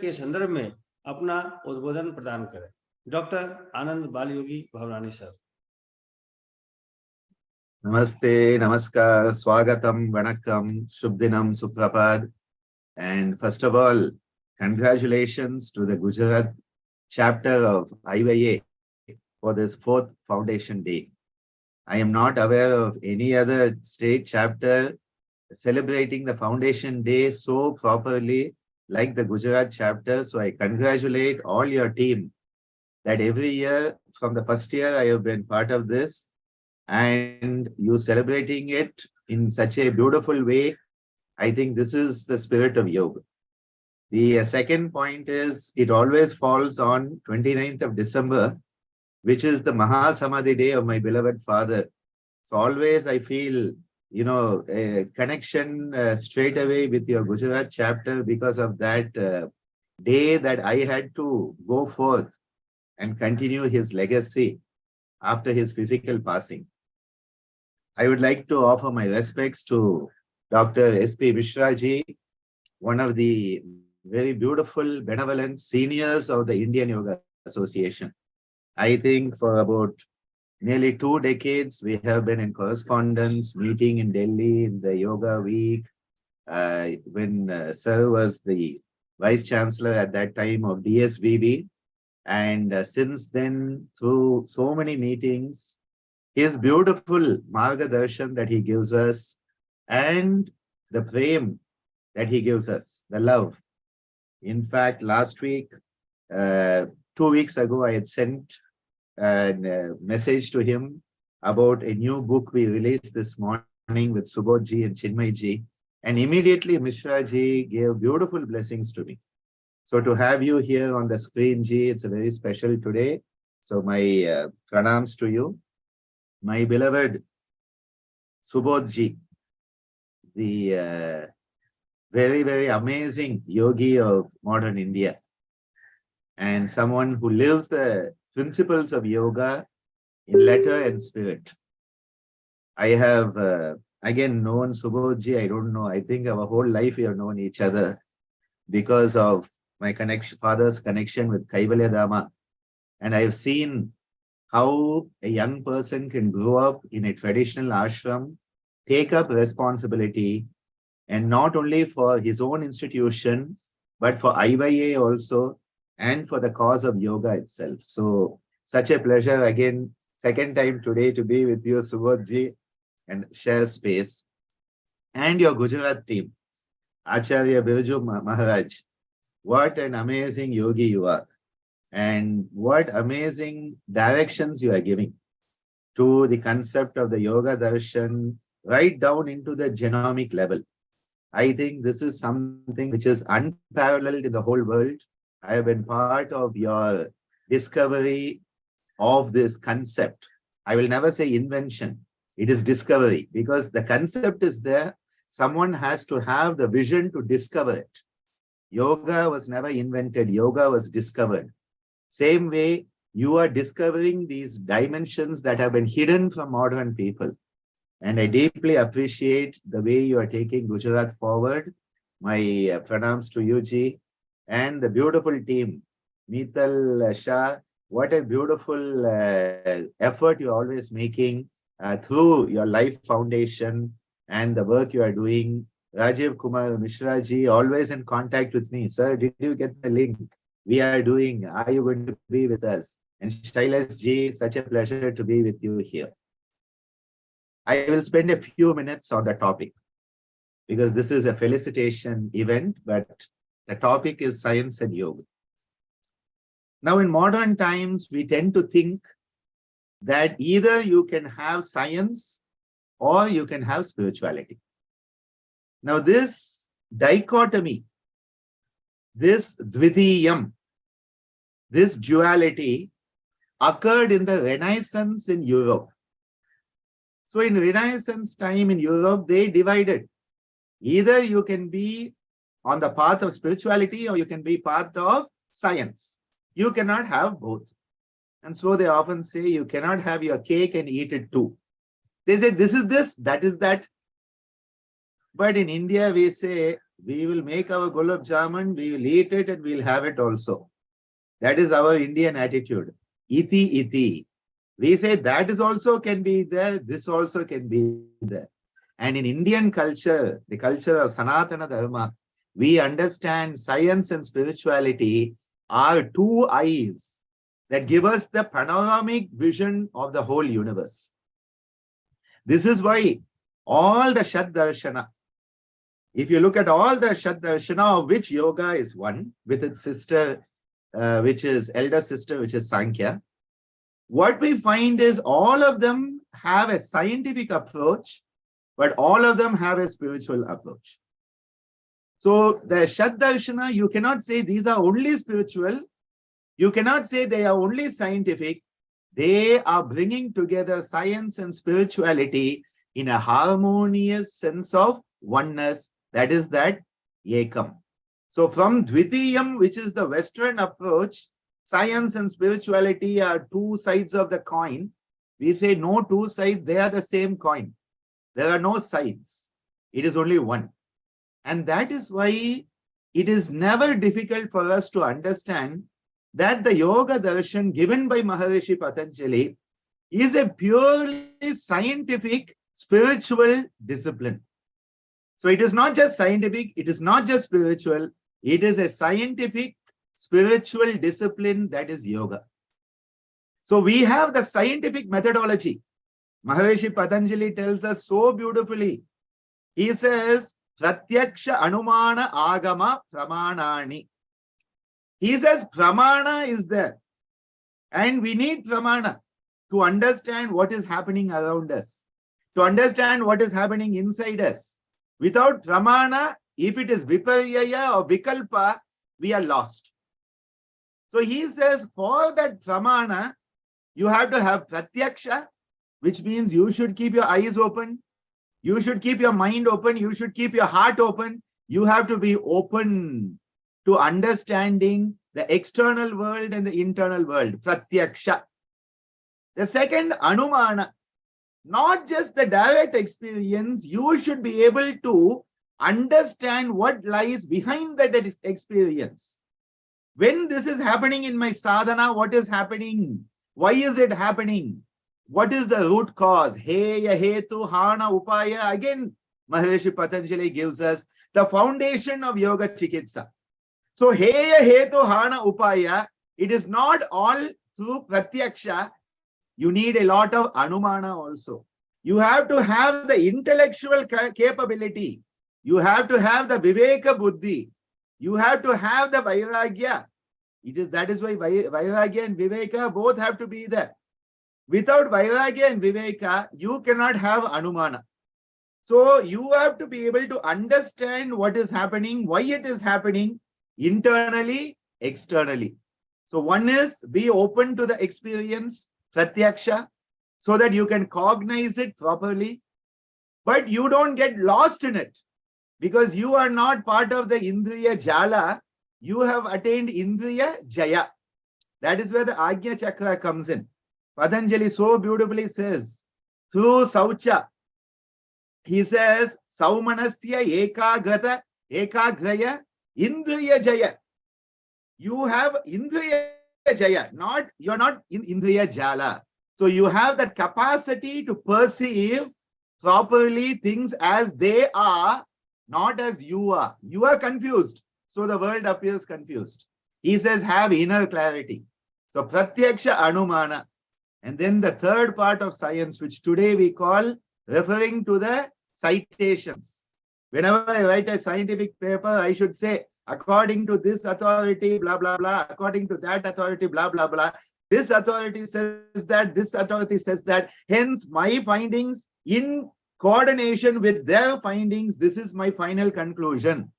के संदर्भ में अपना उद्बोधन प्रदान करें। डॉक्टर आनंद बाल योगी भवनानी सर। नमस्ते, नमस्कार, swagatam, vanakkam, shubdinam, suprapad. And first of all, congratulations to the Gujarat chapter of IYA for this 4th Foundation Day. I am not aware of any other state chapter celebrating the Foundation Day so properly like the Gujarat chapter. So I congratulate all your team that every year, from the first year I have been part of this, and you celebrating it in such a beautiful way. I think this is the spirit of yoga. The second point is it always falls on 29th of December, which is the Mahasamadhi day of my beloved father. So always I feel, a connection straight away with your Gujarat chapter because of that day that I had to go forth and continue his legacy after his physical passing. I would like to offer my respects to Dr. S.P. Mishra ji, one of the very beautiful, benevolent seniors of the Indian Yoga Association. I think for about nearly 2 decades, we have been in correspondence, meeting in Delhi in the Yoga Week, when Sir was the Vice Chancellor at that time of DSVB. And since then, through so many meetings, his beautiful Margadarshan that he gives us and the prem that he gives us, the love. In fact, last week, 2 weeks ago, I had sent a message to him about a new book we released this morning with Subodhji and Chinmayji. And immediately Mishra ji gave beautiful blessings to me. So to have you here on the screen, Ji, it's a very special today. So my pranams to you. My beloved Subodhji, the very, very amazing yogi of modern India, and someone who lives the principles of yoga in letter and spirit. I have again known Subodhji, I don't know, I think our whole life we have known each other because of my father's connection with Kaivalya Dhamma. And I have seen how a young person can grow up in a traditional ashram, take up responsibility, and not only for his own institution, but for IYA also, and for the cause of yoga itself. So such a pleasure again, second time today to be with you, Subodhji, and share space. And your Gujarat team, Acharya Birju Maharaj. What an amazing yogi you are. And what amazing directions you are giving to the concept of the Yoga Darshan right down into the genomic level. I think this is something which is unparalleled in the whole world. I have been part of your discovery of this concept. I will never say invention. It is discovery because the concept is there. Someone has to have the vision to discover it. Yoga was never invented. Yoga was discovered. Same way, you are discovering these dimensions that have been hidden from modern people. And I deeply appreciate the way you are taking Gujarat forward. My pranams to you, Ji, and the beautiful team. Meetal, Shah, what a beautiful effort you're always making through your Life Foundation and the work you are doing. Rajiv Kumar Mishra Ji, always in contact with me. Sir, did you get the link? We are doing, are you going to be with us? And Shailesh Ji, such a pleasure to be with you here. I will spend a few minutes on the topic because this is a felicitation event, but the topic is science and yoga. Now in modern times, we tend to think that either you can have science or you can have spirituality. Now this dichotomy, this dvidiyam, this duality occurred in the Renaissance in Europe. So in Renaissance time in Europe, they divided. Either you can be on the path of spirituality or you can be part of science. You cannot have both. And so they often say you cannot have your cake and eat it too. They say this is this, that is that. But in India, we say We will make our gulab jamun, we will eat it and we'll have it also. That is our Indian attitude. Iti, iti. We say that is also can be there, this also can be there. And in Indian culture, the culture of Sanatana Dharma, we understand science and spirituality are two eyes that give us the panoramic vision of the whole universe. This is why all the Shad Darshana, if you look at all the Shad Darshana, of which yoga is one, with its sister, which is elder sister, which is Sankhya, what we find is all of them have a scientific approach, but all of them have a spiritual approach. So the Shad Darshana, you cannot say these are only spiritual. You cannot say they are only scientific. They are bringing together science and spirituality in a harmonious sense of oneness. That is that Ekam. So from Dvitiyam, which is the Western approach, science and spirituality are two sides of the coin. We say no two sides, they are the same coin. There are no sides. It is only one. And that is why it is never difficult for us to understand that the Yoga Darshan given by Maharishi Patanjali is a purely scientific, spiritual discipline. So it is not just scientific, it is not just spiritual, it is a scientific, spiritual discipline, that is yoga. So we have the scientific methodology. Maharishi Patanjali tells us so beautifully. He says, Pratyaksha Anumana Agama Pramanani. He says Pramana is there. And we need Pramana to understand what is happening around us, to understand what is happening inside us. Without Pramana, if it is Viparyaya or Vikalpa, we are lost. So he says, for that Pramana, you have to have Pratyaksha, which means you should keep your eyes open, you should keep your mind open, you should keep your heart open. You have to be open to understanding the external world and the internal world, Pratyaksha. The second, Anumana. Not just the direct experience, you should be able to understand what lies behind that experience. When this is happening in my sadhana, what is happening? Why is it happening? What is the root cause? Heya, hetu, hana, upaya. Again, Maharishi Patanjali gives us the foundation of Yoga Chikitsa. So, heya, hetu, hana, upaya. It is not all through Pratyaksha. You need a lot of Anumana also. You have to have the intellectual capability. You have to have the Viveka Buddhi. You have to have the Vairagya. That is why Vairagya and Viveka both have to be there. Without Vairagya and Viveka, you cannot have Anumana. So you have to be able to understand what is happening, why it is happening, internally, externally. So one is be open to the experience, Pratyaksha, so that you can cognize it properly. But you don't get lost in it because you are not part of the Indriya Jala. You have attained Indriya Jaya. That is where the Ajna Chakra comes in. Patanjali so beautifully says, through Saucha, he says, Saumanasya Ekagrata Ekagraya Indriya Jaya. You have Indriya Jaya, you're not in Indriya Jala. So you have that capacity to perceive properly things as they are, not as you are. You are confused, so the world appears confused. He says, have inner clarity. So Pratyaksha Anumana. And then the third part of science, which today we call referring to the citations. Whenever I write a scientific paper, I should say, according to this authority, blah, blah, blah, according to that authority, blah, blah, blah. This authority says that, this authority says that. Hence, my findings in coordination with their findings, this is my final conclusion.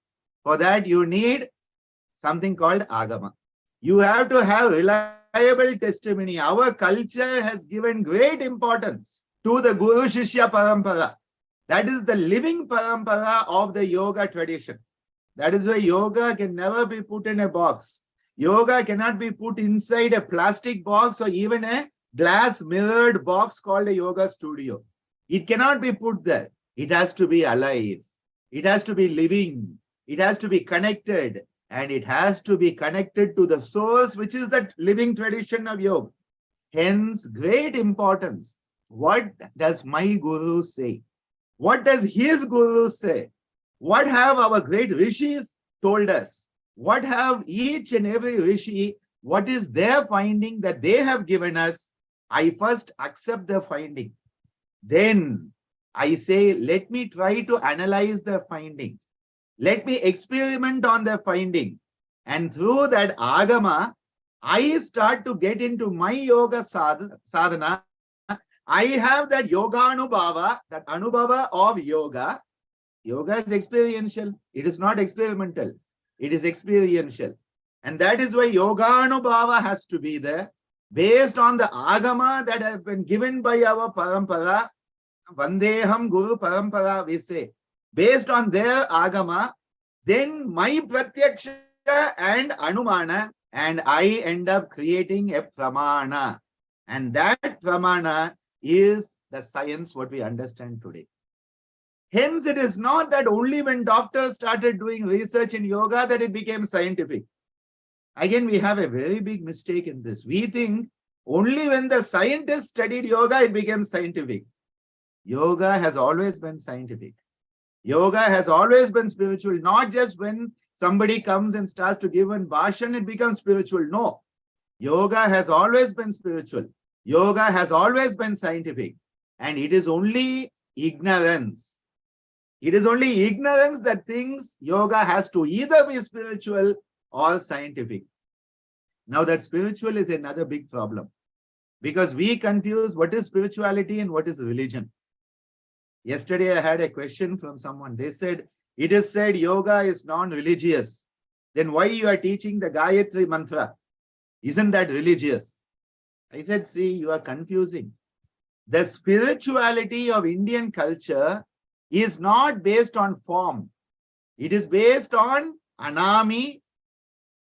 For that, you need something called Agama. You have to have reliable testimony. Our culture has given great importance to the Guru Shishya Parampara. That is the living parampara of the yoga tradition. That is why yoga can never be put in a box. Yoga cannot be put inside a plastic box or even a glass mirrored box called a yoga studio. It cannot be put there. It has to be alive. It has to be living. it has to be connected, and it has to be connected to the source, which is that living tradition of yoga. Hence, great importance. What does my guru say? What does his guru say? What have our great rishis told us? What have each and every rishi, what is their finding that they have given us? I first accept the finding. Then I say, let me try to analyze the finding. Let me experiment on the finding. And through that agama, I start to get into my yoga sadhana. I have that yoga anubhava, that anubhava of yoga. Yoga is experiential. It is not experimental. It is experiential. And that is why yoga anubhava has to be there. Based on the agama that has been given by our parampara, Vandeham Guru Parampara, we say. Based on their agama, then my pratyaksha and anumana, and I end up creating a pramana. And that pramana is the science what we understand today. Hence, it is not that only when doctors started doing research in yoga that it became scientific. Again, we have a very big mistake in this. We think only when the scientists studied yoga, it became scientific. Yoga has always been scientific. Yoga has always been spiritual, not just when somebody comes and starts to give an bhashan, it becomes spiritual. No. Yoga has always been spiritual. Yoga has always been scientific. And it is only ignorance. It is only ignorance that thinks yoga has to either be spiritual or scientific. Now that spiritual is another big problem, because we confuse what is spirituality and what is religion. Yesterday I had a question from someone. They said, it is said yoga is non-religious. Then why you are teaching the Gayatri mantra? Isn't that religious? I said, see, you are confusing. The spirituality of Indian culture is not based on form. It is based on anami,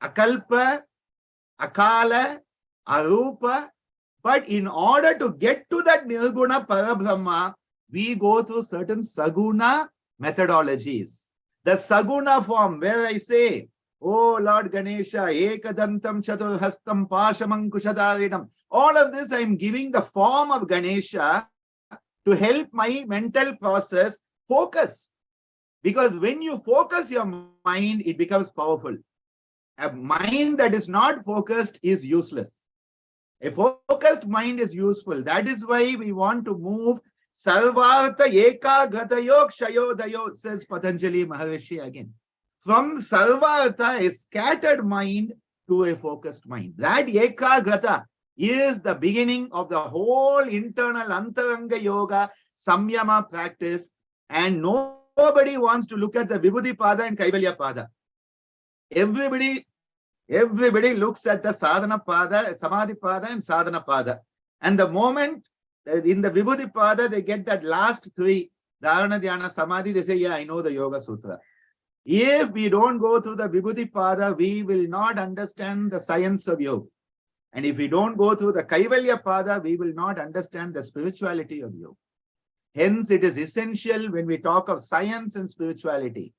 akalpa, akala, arupa. But in order to get to that nirguna parabrahma, we go through certain saguna methodologies. The saguna form, where I say, oh Lord Ganesha, ekadantam chaturhastam pashamankushadaridam. All of this I am giving the form of Ganesha to help my mental process focus. Because when you focus your mind, it becomes powerful. A mind that is not focused is useless. A focused mind is useful. That is why we want to move Sarvartha Ekagratayo Kshayodayo, says Patanjali Maharishi again. From Sarvartha, a scattered mind, to a focused mind. That Ekagrata is the beginning of the whole internal Antaranga Yoga, Samyama practice. And nobody wants to look at the Vibhuti Pada and Kaivalya Pada. Everybody looks at the Sadhana Pada, Samadhi Pada and Sadhana Pada. And the moment in the Vibhuti Pada, they get that last three, Dharana, Dhyana, Samadhi, they say, yeah, I know the Yoga Sutra. If we don't go through the Vibhuti Pada, we will not understand the science of yoga. And if we don't go through the Kaivalya Pada, we will not understand the spirituality of yoga. Hence, it is essential when we talk of science and spirituality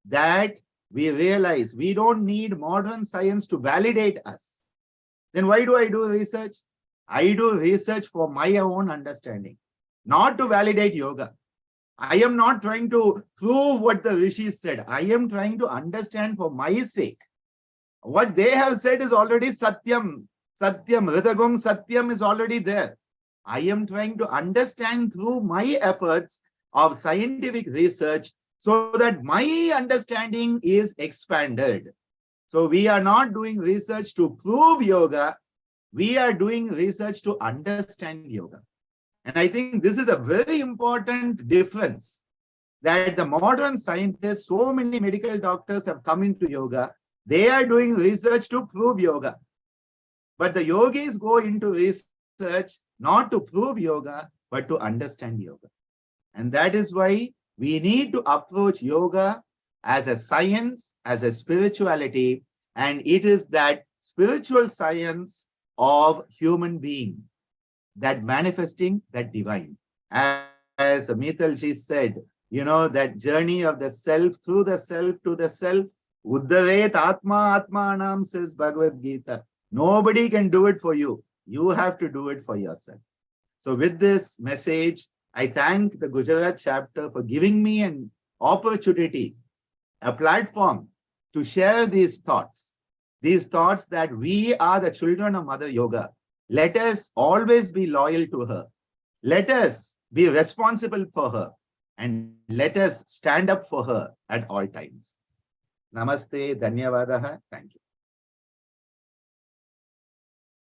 that we realize we don't need modern science to validate us. Then why do I do research? I do research for my own understanding, not to validate yoga. I am not trying to prove what the rishis said. I am trying to understand for my sake. What they have said is already satyam. Satyam, Ritagum Satyam is already there. I am trying to understand through my efforts of scientific research so that my understanding is expanded. So we are not doing research to prove yoga. We are doing research to understand yoga. And I think this is a very important difference, that the modern scientists, so many medical doctors have come into yoga. They are doing research to prove yoga. But the yogis go into research not to prove yoga, but to understand yoga. And that is why we need to approach yoga as a science, as a spirituality. And it is that spiritual science of human being, that manifesting that divine. As Mithalji said, that journey of the self through the self to the self. Uddhavet Atma Atmanam, says Bhagavad Gita. Nobody can do it for you. You have to do it for yourself. So with this message, I thank the Gujarat chapter for giving me an opportunity, a platform to share these thoughts that we are the children of Mother Yoga. Let us always be loyal to her. Let us be responsible for her. And let us stand up for her at all times. Namaste, Dhanyavadaha. Thank you.